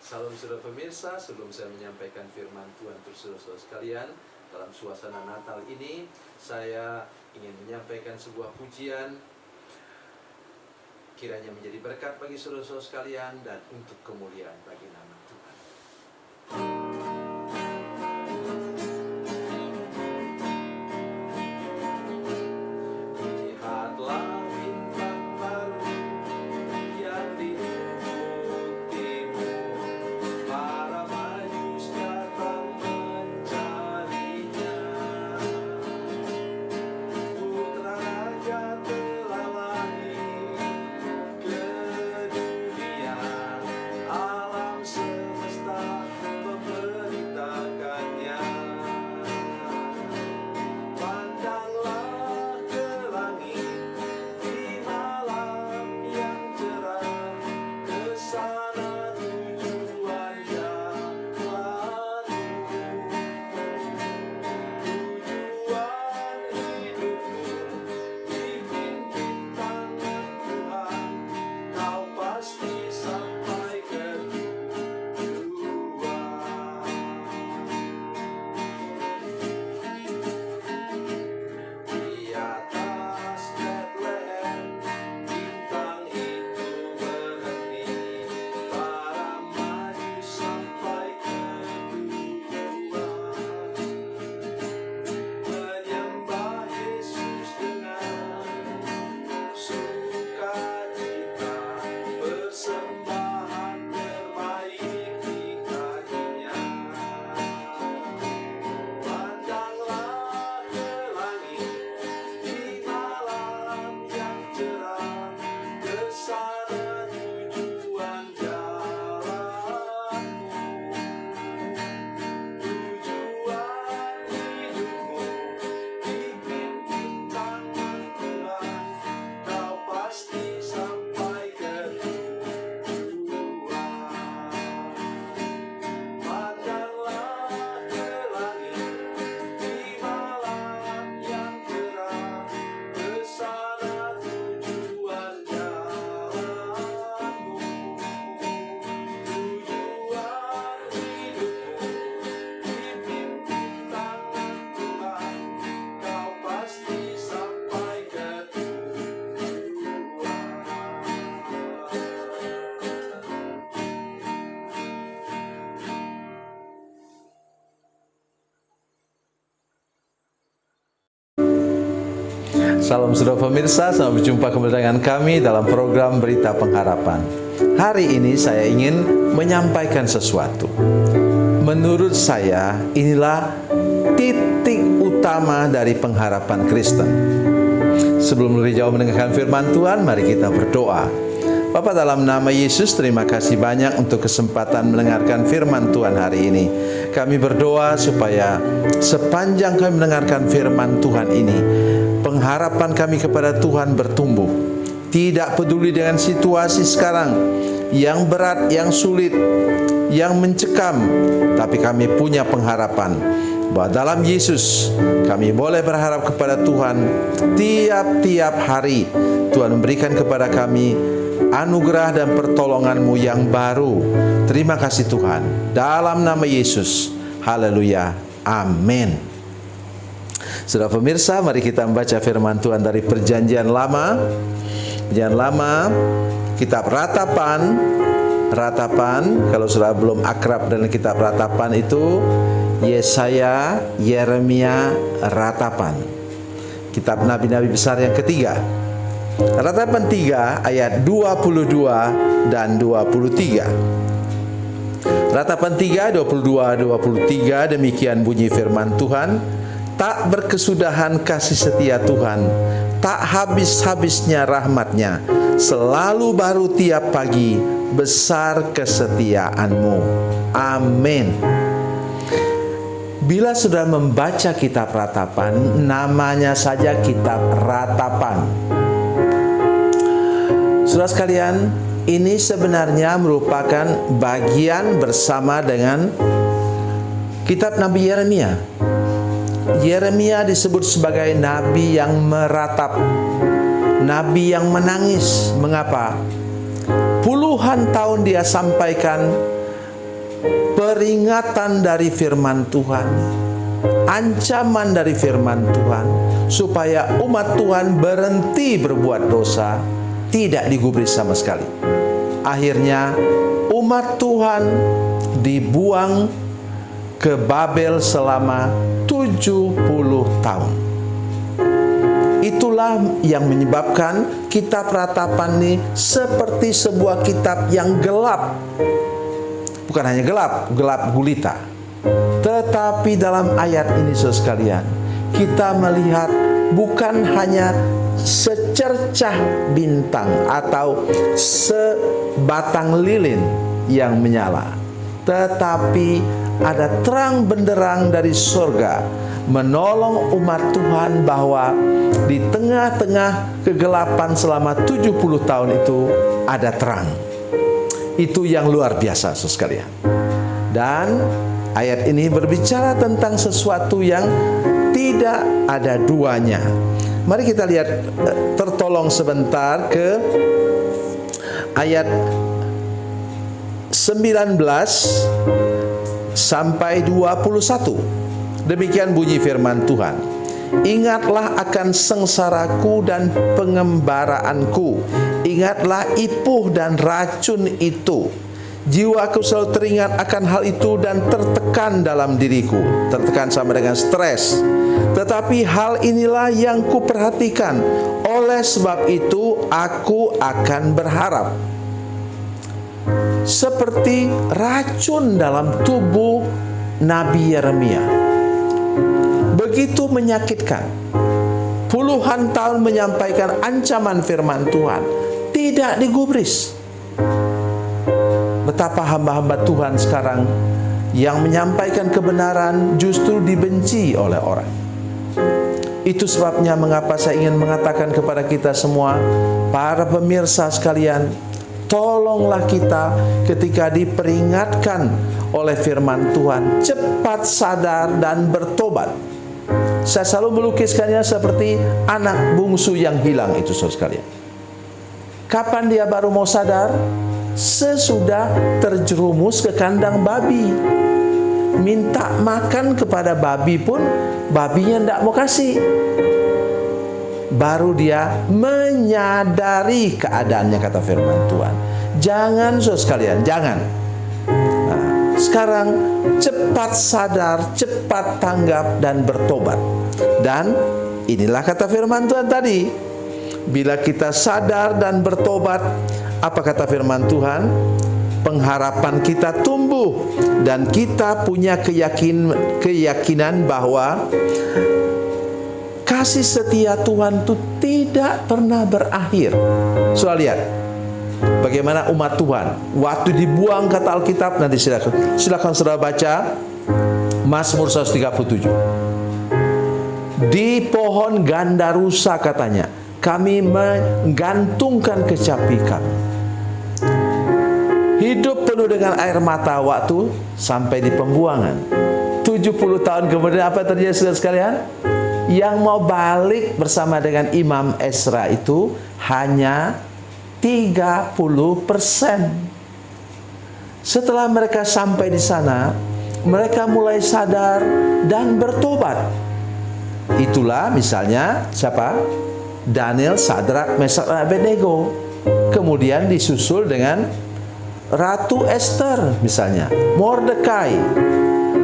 Salam saudara pemirsa, sebelum saya menyampaikan firman Tuhan untuk saudara-saudara sekalian, dalam suasana Natal ini, saya ingin menyampaikan sebuah pujian, kiranya menjadi berkat bagi saudara-saudara sekalian dan untuk kemuliaan bagi nama Tuhan. Salam saudara pemirsa, selamat berjumpa kembali dengan kami dalam program Berita Pengharapan. Hari ini saya ingin menyampaikan sesuatu. Menurut saya, inilah titik utama dari pengharapan Kristen. Sebelum lebih jauh mendengarkan firman Tuhan, mari kita berdoa. Bapa, dalam nama Yesus, terima kasih banyak untuk kesempatan mendengarkan firman Tuhan hari ini. Kami berdoa supaya sepanjang kami mendengarkan firman Tuhan ini, pengharapan kami kepada Tuhan bertumbuh. Tidak peduli dengan situasi sekarang yang berat, yang sulit, yang mencekam, tapi kami punya pengharapan bahwa dalam Yesus kami boleh berharap kepada Tuhan. Tiap-tiap hari Tuhan memberikan kepada kami anugerah dan pertolongan-Mu yang baru. Terima kasih Tuhan. Dalam nama Yesus. Haleluya. Amin. Saudara pemirsa, mari kita membaca firman Tuhan dari Perjanjian Lama. Perjanjian Lama, kitab Ratapan. Ratapan, kalau sudah belum akrab dengan kitab Ratapan itu Yesaya, Yeremia, Ratapan. Kitab nabi-nabi besar yang ketiga. Ratapan 3 ayat 22 dan 23. Ratapan 3, 22, 23, demikian bunyi firman Tuhan. Tak berkesudahan kasih setia Tuhan, tak habis-habisnya rahmat-Nya, selalu baru tiap pagi, besar kesetiaan-Mu. Amin. Bila sudah membaca kitab Ratapan, namanya saja kitab Ratapan. Saudara sekalian, ini sebenarnya merupakan bagian bersama dengan kitab Nabi Yeremia. Yeremia disebut sebagai nabi yang meratap, nabi yang menangis. Mengapa? Puluhan tahun dia sampaikan peringatan dari firman Tuhan, ancaman dari firman Tuhan, supaya umat Tuhan berhenti berbuat dosa, tidak digubris sama sekali. Akhirnya umat Tuhan dibuang ke Babel selama 70 tahun. Itulah yang menyebabkan kitab Ratapan ini seperti sebuah kitab yang gelap. Bukan hanya gelap, gelap gulita. Tetapi dalam ayat ini saudara sekalian, kita melihat bukan hanya secercah bintang atau sebatang lilin yang menyala, tetapi ada terang benderang dari surga menolong umat Tuhan, bahwa di tengah-tengah kegelapan selama 70 tahun itu ada terang. Itu yang luar biasa saudara sekalian. Dan ayat ini berbicara tentang sesuatu yang tidak ada duanya. Mari kita lihat, tertolong sebentar ke ayat 19 sampai 21. Demikian bunyi firman Tuhan. Ingatlah akan sengsaraku dan pengembaraanku. Ingatlah ipuh dan racun itu. Jiwaku selalu teringat akan hal itu dan tertekan dalam diriku. Tertekan sama dengan stres. Tetapi hal inilah yang kuperhatikan. Oleh sebab itu aku akan berharap. Seperti racun dalam tubuh Nabi Yeremia. Begitu menyakitkan. Puluhan tahun menyampaikan ancaman firman Tuhan, tidak digubris. Betapa hamba-hamba Tuhan sekarang yang menyampaikan kebenaran justru dibenci oleh orang. Itu sebabnya mengapa saya ingin mengatakan kepada kita semua, para pemirsa sekalian, tolonglah kita ketika diperingatkan oleh firman Tuhan, cepat sadar dan bertobat. Saya selalu melukiskannya seperti anak bungsu yang hilang itu saudara sekalian. Kapan dia baru mau sadar? Sesudah terjerumus ke kandang babi. Minta makan kepada babi pun babinya tidak mau kasih. Baru dia menyadari keadaannya, kata firman Tuhan. Jangan saudara sekalian, jangan. Sekarang cepat sadar, cepat tanggap dan bertobat. Dan inilah kata firman Tuhan tadi. Bila kita sadar dan bertobat, apa kata firman Tuhan? Pengharapan kita tumbuh dan kita punya keyakinan bahwa kasih setia Tuhan itu tidak pernah berakhir. Soal lihat bagaimana umat Tuhan waktu dibuang, kata Alkitab, nanti silakan saudara baca Mazmur 137. Di pohon gandarusa katanya, kami menggantungkan kecapi kami. Hidup penuh dengan air mata waktu sampai di pembuangan. 70 tahun kemudian apa terjadi saudara sekalian? Yang mau balik bersama dengan Imam Ezra itu hanya 30%. Setelah mereka sampai di sana, mereka mulai sadar dan bertobat. Itulah misalnya siapa? Daniel, Sadrak, Mesak, dan Abednego. Kemudian disusul dengan Ratu Esther misalnya, Mordekai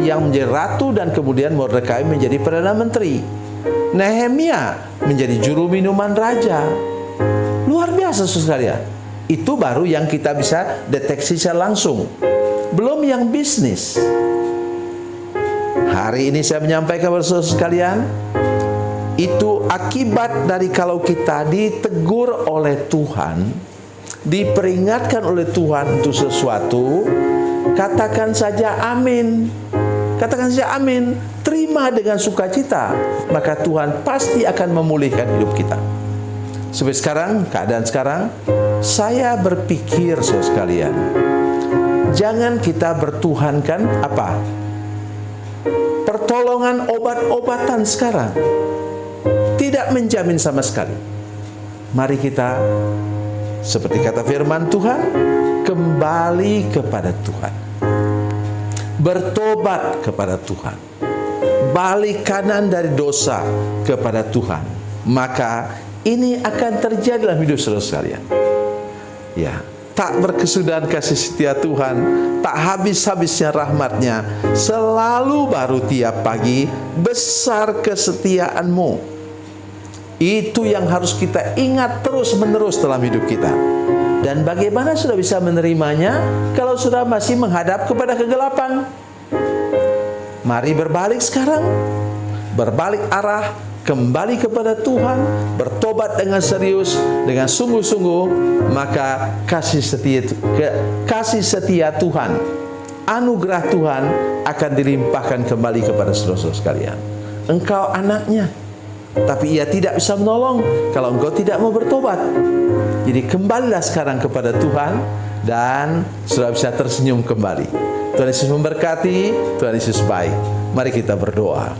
yang menjadi ratu dan kemudian Mordekai menjadi perdana menteri. Nehemia menjadi juru minuman raja. Luar biasa sekalian. Itu baru yang kita bisa deteksi secara langsung. Belum yang bisnis. Hari ini saya menyampaikan kepada saudara sekalian, itu akibat dari kalau kita ditegur oleh Tuhan, diperingatkan oleh Tuhan untuk sesuatu, katakan saja amin. Katakan saja amin. Terima dengan sukacita, maka Tuhan pasti akan memulihkan hidup kita. Sampai sekarang, keadaan sekarang, saya berpikir saudara sekalian, jangan kita bertuhankan apa? Pertolongan obat-obatan sekarang. Tidak menjamin sama sekali. Mari kita, seperti kata firman Tuhan, kembali kepada Tuhan. bertobat kepada Tuhan, balik kanan dari dosa kepada Tuhan, maka ini akan terjadi dalam hidup saudara sekalian. Ya, tak berkesudahan kasih setia Tuhan, tak habis-habisnya rahmat-Nya, selalu baru tiap pagi, besar kesetiaan-Mu. Itu yang harus kita ingat terus-menerus dalam hidup kita. Dan bagaimana sudah bisa menerimanya kalau sudah masih menghadap kepada kegelapan? Mari berbalik sekarang, berbalik arah, kembali kepada Tuhan, bertobat dengan serius, dengan sungguh-sungguh, maka kasih setia Tuhan, anugerah Tuhan akan dilimpahkan kembali kepada saudara-saudara sekalian. Engkau anaknya, tapi ia tidak bisa menolong kalau engkau tidak mau bertobat. Jadi kembalilah sekarang kepada Tuhan dan sudah bisa tersenyum kembali. Tuhan Yesus memberkati, Tuhan Yesus baik. Mari kita berdoa.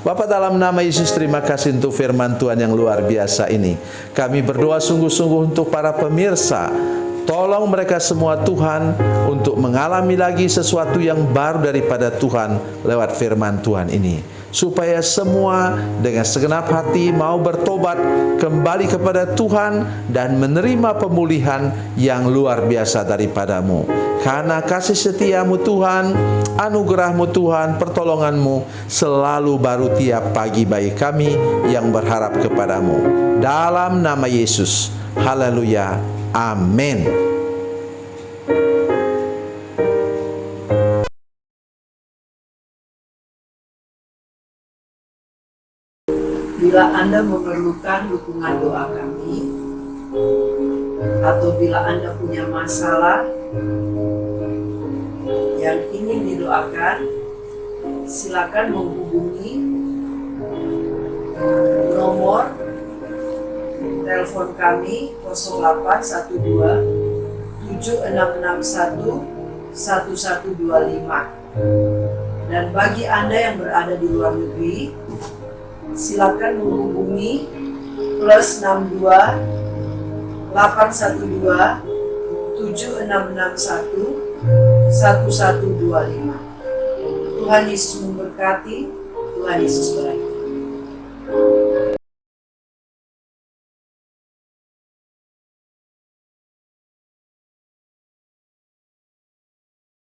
Bapa, dalam nama Yesus, terima kasih untuk firman Tuhan yang luar biasa ini. Kami berdoa sungguh-sungguh untuk para pemirsa. Tolong mereka semua Tuhan untuk mengalami lagi sesuatu yang baru daripada Tuhan lewat firman Tuhan ini, supaya semua dengan segenap hati mau bertobat kembali kepada Tuhan dan menerima pemulihan yang luar biasa daripada-Mu. Karena kasih setia-Mu Tuhan, anugerah-Mu Tuhan, pertolongan-Mu selalu baru tiap pagi bagi kami yang berharap kepada-Mu. Dalam nama Yesus, haleluya, amin. Bila Anda memerlukan dukungan doa kami, atau bila Anda punya masalah yang ingin didoakan, silakan menghubungi nomor telepon kami 0812 7661 1125. Dan bagi Anda yang berada di luar negeri, silakan menghubungi +62 812 7661 1125. Tuhan Yesus memberkati, Tuhan Yesus berkati.